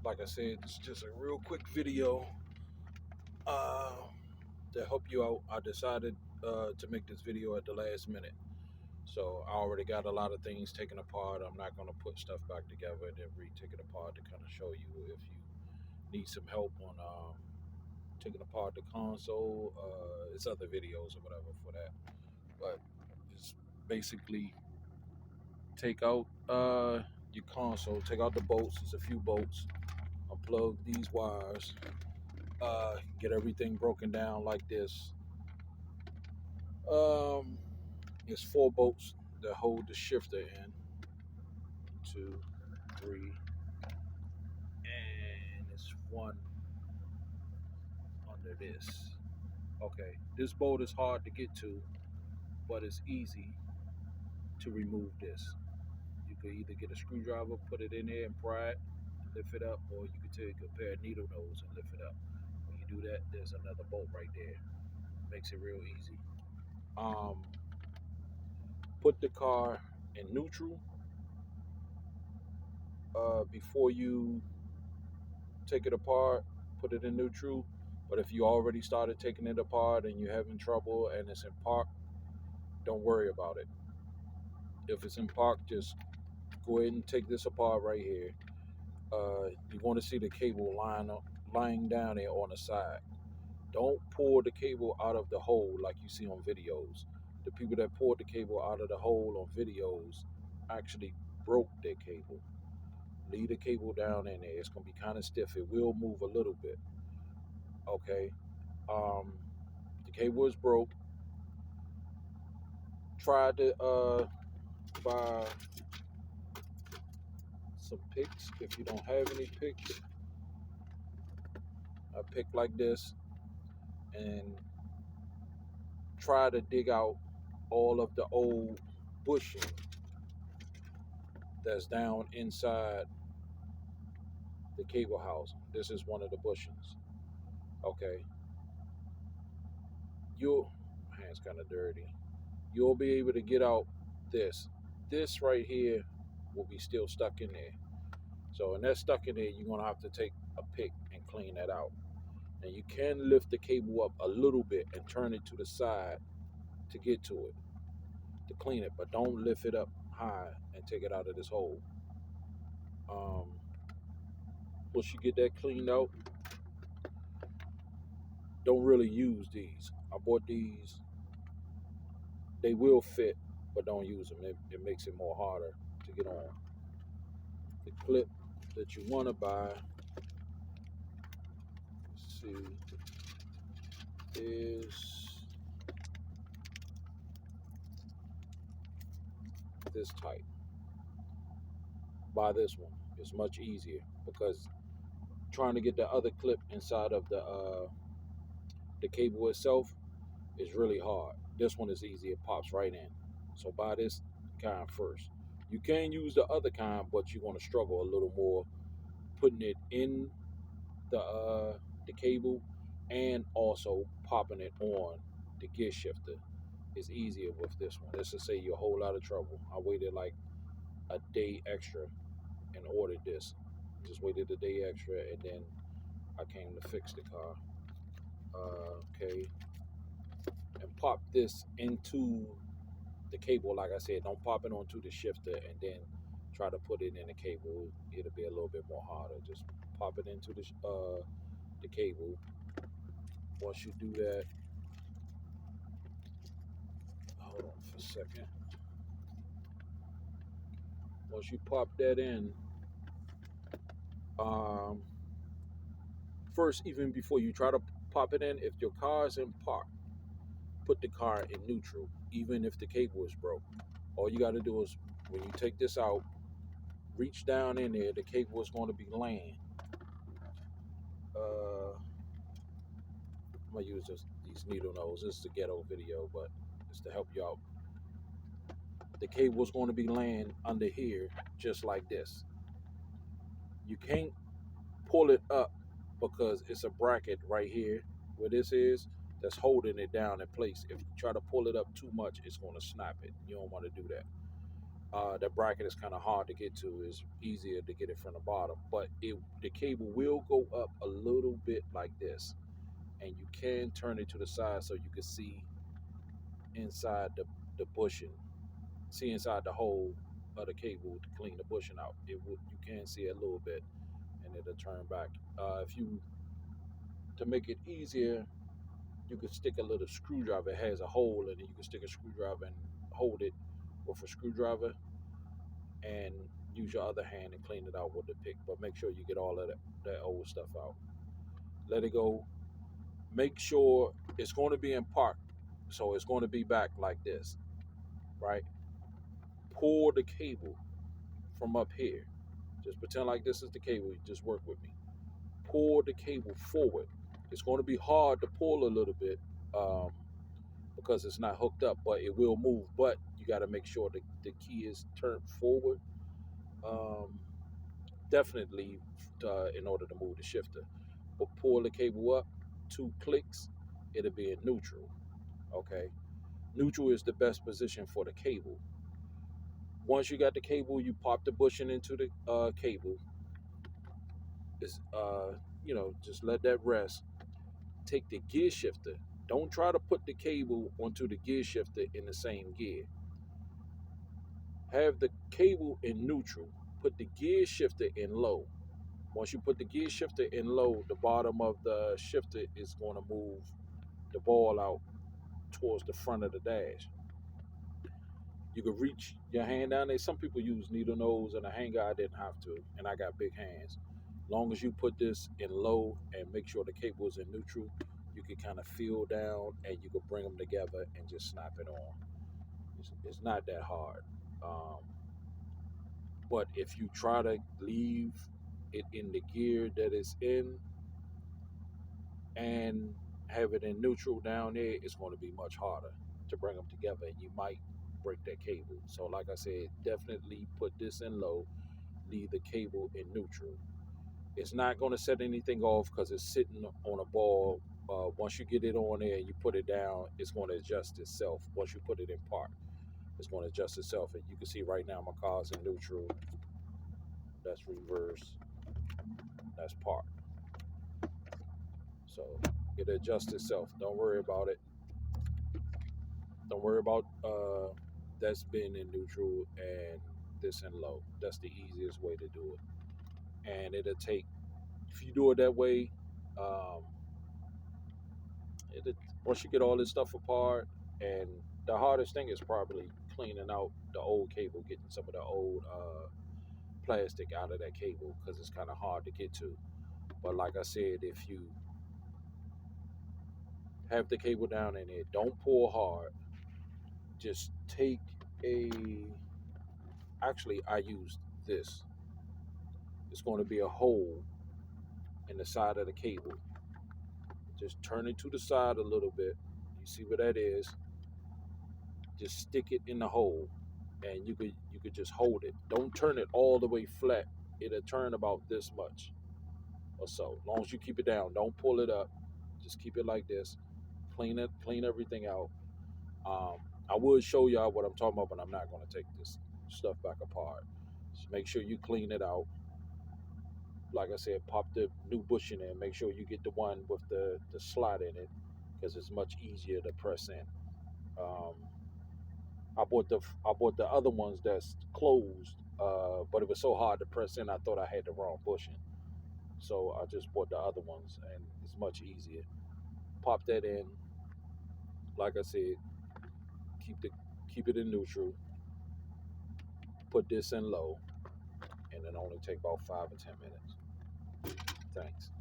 like I said, it's just a real quick video uh, to help you out. I decided to make this video at the last minute. So I already got a lot of things taken apart. I'm not going to put stuff back together and then take it apart to kind of show you if you need some help on taking apart the console. It's other videos or whatever for that. But just basically take out your console, take out the bolts. There's a few bolts. Unplug these wires. Get everything broken down like this. It's 4 bolts that hold the shifter in. 2, 3, and it's 1 under this. Okay, this bolt is hard to get to, but it's easy to remove this. You could either get a screwdriver, put it in there and pry it, lift it up, or you could take a pair of needle nose and lift it up. When you do that, there's another bolt right there. Makes it real easy. Put the car in neutral before you take it apart. Put it in neutral. But if you already started taking it apart and you're having trouble and it's in park, don't worry about it. If it's in park, just go ahead and take this apart right here. You're going to see the cable lying down there on the side. Don't pull the cable out of the hole like you see on videos. The people that pulled the cable out of the hole on videos actually broke their cable. Leave the cable down in there. It's going to be kind of stiff. It will move a little bit. Okay. The cable is broke. Try to buy some picks. If you don't have any picks, a pick like this, and try to dig out all of the old bushing that's down inside the cable housing. This is one of the bushings. Okay. My hand's kind of dirty. You'll be able to get out this. This right here will be still stuck in there. So, and that's stuck in there, you're going to have to take a pick and clean that out. And you can lift the cable up a little bit and turn it to the side to get to it, to clean it. But don't lift it up high and take it out of this hole. Once you get that cleaned out, don't really use these. I bought these. They will fit, but don't use them. It makes it more harder to get on. The clip that you want to buy, let's see, is this type. Buy this one. It's much easier because trying to get the other clip inside of the cable itself is really hard. This one is easy. It pops right in. So buy this kind first. You can use the other kind, but you're going to struggle a little more putting it in the cable and also popping it on the gear shifter. Is easier with this one. This will save you a whole lot of trouble. I waited like a day extra and ordered this. Just waited a day extra and then I came to fix the car. Okay. And pop this into the cable. Like I said, don't pop it onto the shifter and then try to put it in the cable. It'll be a little bit more harder. Just pop it into the cable. Once you do that, hold on for a second. Once you pop that in, first, even before you try to pop it in, if your car is in park, put the car in neutral, even if the cable is broke. All you got to do is, when you take this out, reach down in there. The cable is going to be laying. I'm going to use these needle nose. This is a ghetto video, but it's to help you out. The cable is going to be laying under here, just like this. You can't pull it up because it's a bracket right here where this is that's holding it down in place. If you try to pull it up too much, it's going to snap it. You don't want to do that. The bracket is kind of hard to get to. It's easier to get it from the bottom, but the cable will go up a little bit like this, and you can turn it to the side so you can see inside the bushing, see inside the hole of the cable to clean the bushing out. You can see it a little bit, and it'll turn back. If you To make it easier, you could stick a little screwdriver. It has a hole in it. You can stick a screwdriver and hold it with a screwdriver, and use your other hand and clean it out with the pick. But make sure you get all of that old stuff out. Let it go. Make sure it's going to be in park, so it's going to be back like this, right? Pull the cable from up here. Just pretend like this is the cable. Just work with me. Pull the cable forward. It's going to be hard to pull a little bit, um, because it's not hooked up, but it will move. But you got to make sure the key is turned forward. Um, Definitely, in order to move the shifter. But pull the cable up 2 clicks, it'll be in neutral. Okay, neutral is the best position for the cable. Once you got the cable, you pop the bushing into the cable. Is just let that rest. Take the gear shifter. Don't try to put the cable onto the gear shifter in the same gear. Have the cable in neutral. Put the gear shifter in low. Once you put the gear shifter in low, the bottom of the shifter is going to move the ball out towards the front of the dash. You can reach your hand down there. Some people use needle nose and a hanger. I didn't have to, and I got big hands. Long as you put this in low and make sure the cable is in neutral, you can kind of feel down and you can bring them together and just snap it on. It's not that hard. Um, but if you try to leave it in the gear that it's in and have it in neutral down there, it's going to be much harder to bring them together, and you might break that cable. So, like I said, definitely put this in low, leave the cable in neutral. It's not going to set anything off because it's sitting on a ball. Once you get it on there and you put it down, it's going to adjust itself. Once you put it in park, it's going to adjust itself. And you can see right now my car's in neutral. That's reverse. That's park. So it adjusts itself. Don't worry about it. Don't worry about that's being in neutral and this in low. That's the easiest way to do it. And it'll take, if you do it that way, um, it once you get all this stuff apart, and the hardest thing is probably cleaning out the old cable, getting some of the old plastic out of that cable because it's kind of hard to get to. But like I said, if you have the cable down in it, don't pull hard. Just take a, actually, I used this. It's going to be a hole in the side of the cable. Just turn it to the side a little bit. You see where that is? Just stick it in the hole, and you could just hold it. Don't turn it all the way flat. It'll turn about this much or so. As long as you keep it down, don't pull it up. Just keep it like this. Clean everything out. Um, I would show y'all what I'm talking about, but I'm not going to take this stuff back apart. Just make sure you clean it out. Like I said, pop the new bushing in. Make sure you get the one with the slot in it because it's much easier to press in. Um, I bought the other ones that's closed, but it was so hard to press in. I thought I had the wrong bushing, so I just bought the other ones, and it's much easier. Pop that in. Like I said, keep the keep it in neutral. Put this in low, and it only take about 5 or 10 minutes. Thanks.